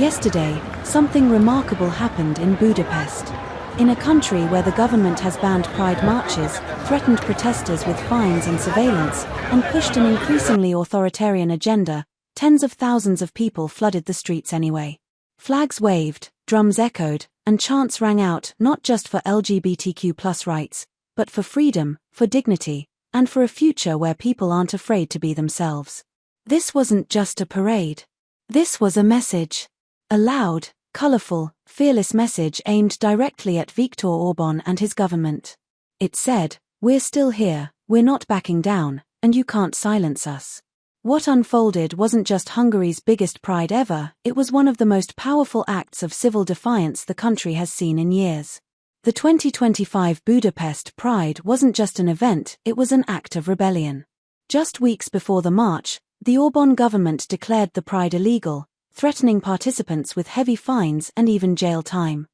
Yesterday, something remarkable happened in Budapest. In a country where the government has banned pride marches, threatened protesters with fines and surveillance, and pushed an increasingly authoritarian agenda, tens of thousands of people flooded the streets anyway. Flags waved, drums echoed, and chants rang out not just for LGBTQ+ rights, but for freedom, for dignity, and for a future where people aren't afraid to be themselves. This wasn't just a parade. This was a message. A loud, colorful, fearless message aimed directly at Viktor Orbán and his government. It said, "We're still here, we're not backing down, and you can't silence us." What unfolded wasn't just Hungary's biggest pride ever, it was one of the most powerful acts of civil defiance the country has seen in years. The 2025 Budapest Pride wasn't just an event, it was an act of rebellion. Just weeks before the march, the Orbán government declared the pride illegal, threatening participants with heavy fines and even jail time.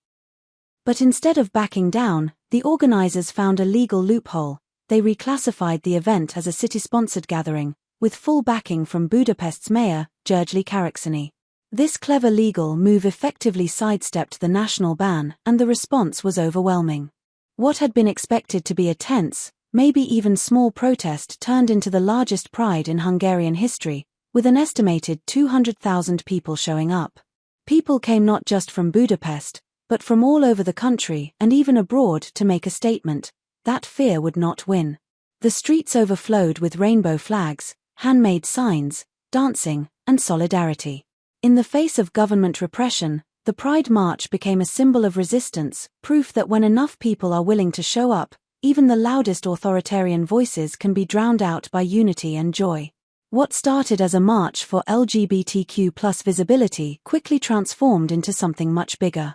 But instead of backing down, the organizers found a legal loophole. They reclassified the event as a city-sponsored gathering, with full backing from Budapest's mayor, HUGH F. This clever legal move effectively sidestepped the national ban, and the response was overwhelming. What had been expected to be a tense, maybe even small protest turned into the largest pride in Hungarian history, with an estimated 200,000 people showing up. People came not just from Budapest, but from all over the country and even abroad to make a statement that fear would not win. The streets overflowed with rainbow flags, handmade signs, dancing, and solidarity. In the face of government repression, the Pride March became a symbol of resistance, proof that when enough people are willing to show up, even the loudest authoritarian voices can be drowned out by unity and joy. What started as a march for LGBTQ+ visibility quickly transformed into something much bigger.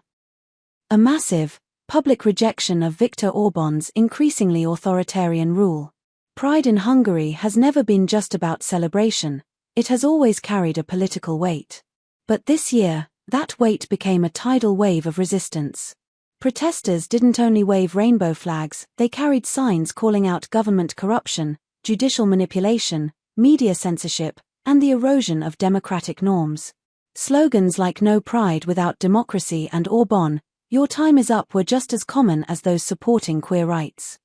A massive, public rejection of Viktor Orbán's increasingly authoritarian rule. Pride in Hungary has never been just about celebration, it has always carried a political weight. But this year, that weight became a tidal wave of resistance. Protesters didn't only wave rainbow flags, they carried signs calling out government corruption, judicial manipulation, media censorship, and the erosion of democratic norms. Slogans like "No Pride without democracy" and "Orbán, your time is up" were just as common as those supporting queer rights.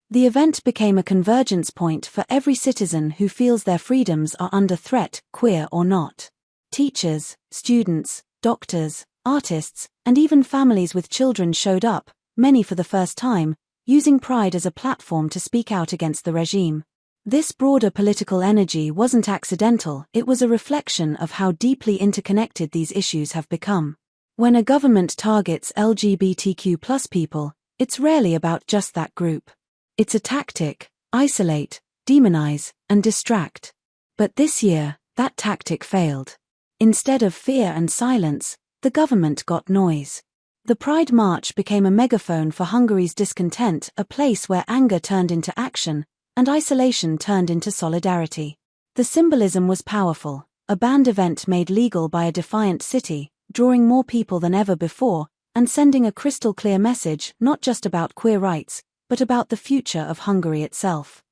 The event became a convergence point for every citizen who feels their freedoms are under threat, queer or not. Teachers, students, doctors, artists, and even families with children showed up, many for the first time, using Pride as a platform to speak out against the regime. This broader political energy wasn't accidental, it was a reflection of how deeply interconnected these issues have become. When a government targets LGBTQ+ people, it's rarely about just that group. It's a tactic: isolate, demonize, and distract. But this year, that tactic failed. Instead of fear and silence, the government got noise. The Pride March became a megaphone for Hungary's discontent, a place where anger turned into action, and isolation turned into solidarity. The symbolism was powerful, a banned event made legal by a defiant city, drawing more people than ever before, and sending a crystal-clear message not just about queer rights, but about the future of Hungary itself.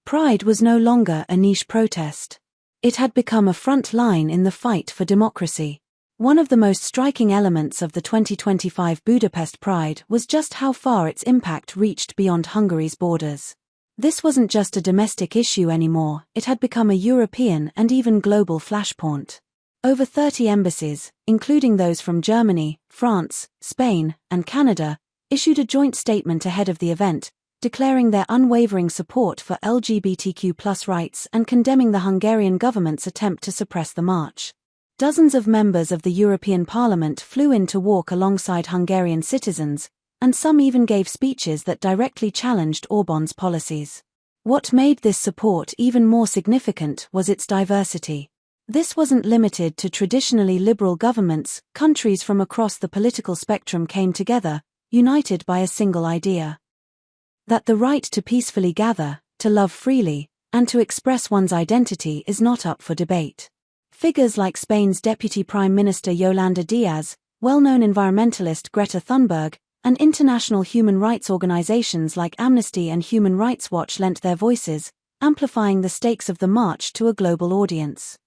Pride was no longer a niche protest. It had become a front line in the fight for democracy. One of the most striking elements of the 2025 Budapest Pride was just how far its impact reached beyond Hungary's borders. This wasn't just a domestic issue anymore, it had become a European and even global flashpoint. Over 30 embassies, including those from Germany, France, Spain, and Canada, issued a joint statement ahead of the event, declaring their unwavering support for LGBTQ+ rights and condemning the Hungarian government's attempt to suppress the march. Dozens of members of the European Parliament flew in to walk alongside Hungarian citizens, and some even gave speeches that directly challenged Orbán's policies. What made this support even more significant was its diversity. This wasn't limited to traditionally liberal governments, countries from across the political spectrum came together, united by a single idea: that the right to peacefully gather, to love freely, and to express one's identity is not up for debate. Figures like Spain's Deputy Prime Minister Yolanda Díaz, well-known environmentalist Greta Thunberg, and international human rights organizations like Amnesty and Human Rights Watch lent their voices, amplifying the stakes of the march to a global audience.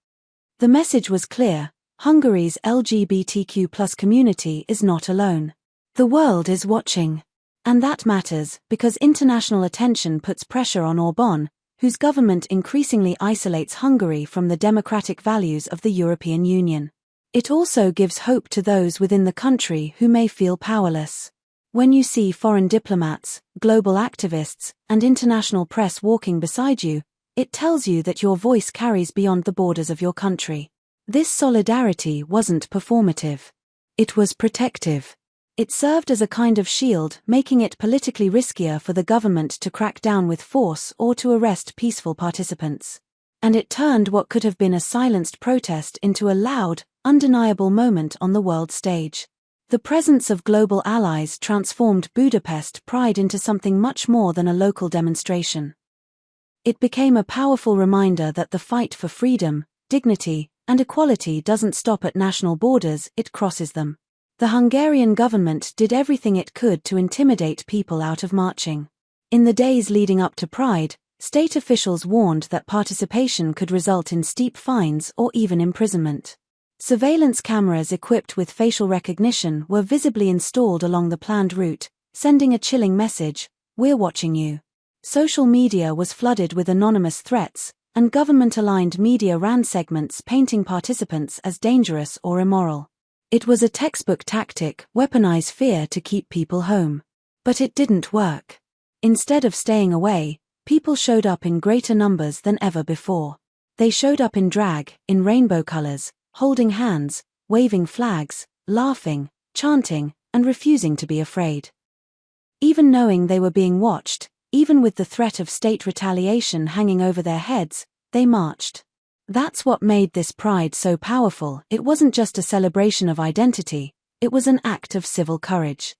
The message was clear: Hungary's LGBTQ+ community is not alone. The world is watching. And that matters, because international attention puts pressure on Orbán, whose government increasingly isolates Hungary from the democratic values of the European Union. It also gives hope to those within the country who may feel powerless. When you see foreign diplomats, global activists, and international press walking beside you, it tells you that your voice carries beyond the borders of your country. This solidarity wasn't performative. It was protective. It served as a kind of shield, making it politically riskier for the government to crack down with force or to arrest peaceful participants. And it turned what could have been a silenced protest into a loud, undeniable moment on the world stage. The presence of global allies transformed Budapest Pride into something much more than a local demonstration. It became a powerful reminder that the fight for freedom, dignity, and equality doesn't stop at national borders, it crosses them. The Hungarian government did everything it could to intimidate people out of marching. In the days leading up to Pride, state officials warned that participation could result in steep fines or even imprisonment. Surveillance cameras equipped with facial recognition were visibly installed along the planned route, sending a chilling message: "We're watching you." Social media was flooded with anonymous threats, and government-aligned media ran segments painting participants as dangerous or immoral. It was a textbook tactic: weaponize fear to keep people home. But it didn't work. Instead of staying away, people showed up in greater numbers than ever before. They showed up in drag, in rainbow colors, holding hands, waving flags, laughing, chanting, and refusing to be afraid. Even knowing they were being watched, even with the threat of state retaliation hanging over their heads, they marched. That's what made this Pride so powerful. It wasn't just a celebration of identity, it was an act of civil courage.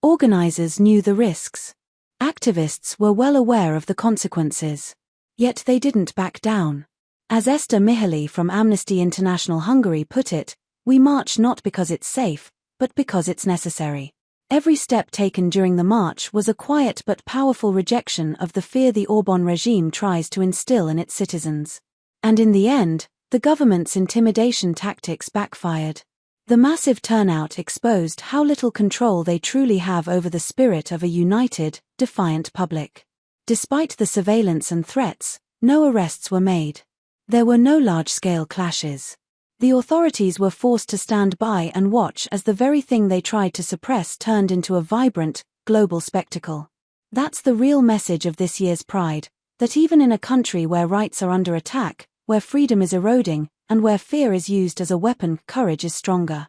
Organizers knew the risks. Activists were well aware of the consequences. Yet they didn't back down. As Esther Mihaly from Amnesty International Hungary put it, "We march not because it's safe, but because it's necessary." Every step taken during the march was a quiet but powerful rejection of the fear the Orbán regime tries to instill in its citizens. And in the end, the government's intimidation tactics backfired. The massive turnout exposed how little control they truly have over the spirit of a united, defiant public. Despite the surveillance and threats, no arrests were made. There were no large-scale clashes. The authorities were forced to stand by and watch as the very thing they tried to suppress turned into a vibrant, global spectacle. That's the real message of this year's Pride, that even in a country where rights are under attack, where freedom is eroding, and where fear is used as a weapon, courage is stronger.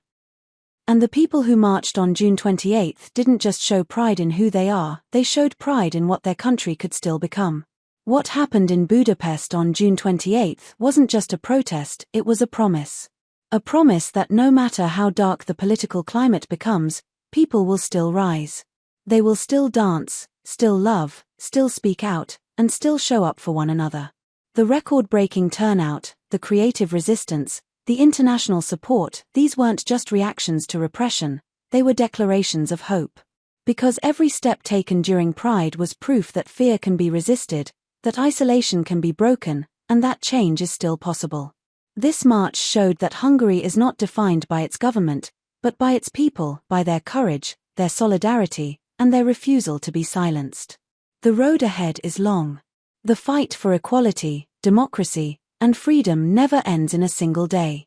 And the people who marched on June 28 didn't just show pride in who they are, they showed pride in what their country could still become. What happened in Budapest on June 28 wasn't just a protest, it was a promise. A promise that no matter how dark the political climate becomes, people will still rise. They will still dance, still love, still speak out, and still show up for one another. The record-breaking turnout, the creative resistance, the international support, these weren't just reactions to repression, they were declarations of hope. Because every step taken during Pride was proof that fear can be resisted, that isolation can be broken, and that change is still possible. This march showed that Hungary is not defined by its government, but by its people, by their courage, their solidarity, and their refusal to be silenced. The road ahead is long. The fight for equality, democracy, and freedom never ends in a single day.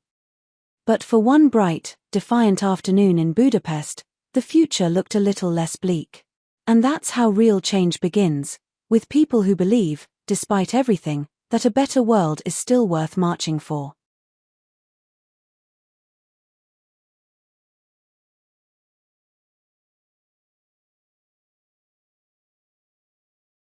But for one bright, defiant afternoon in Budapest, the future looked a little less bleak. And that's how real change begins, with people who believe, despite everything, that a better world is still worth marching for.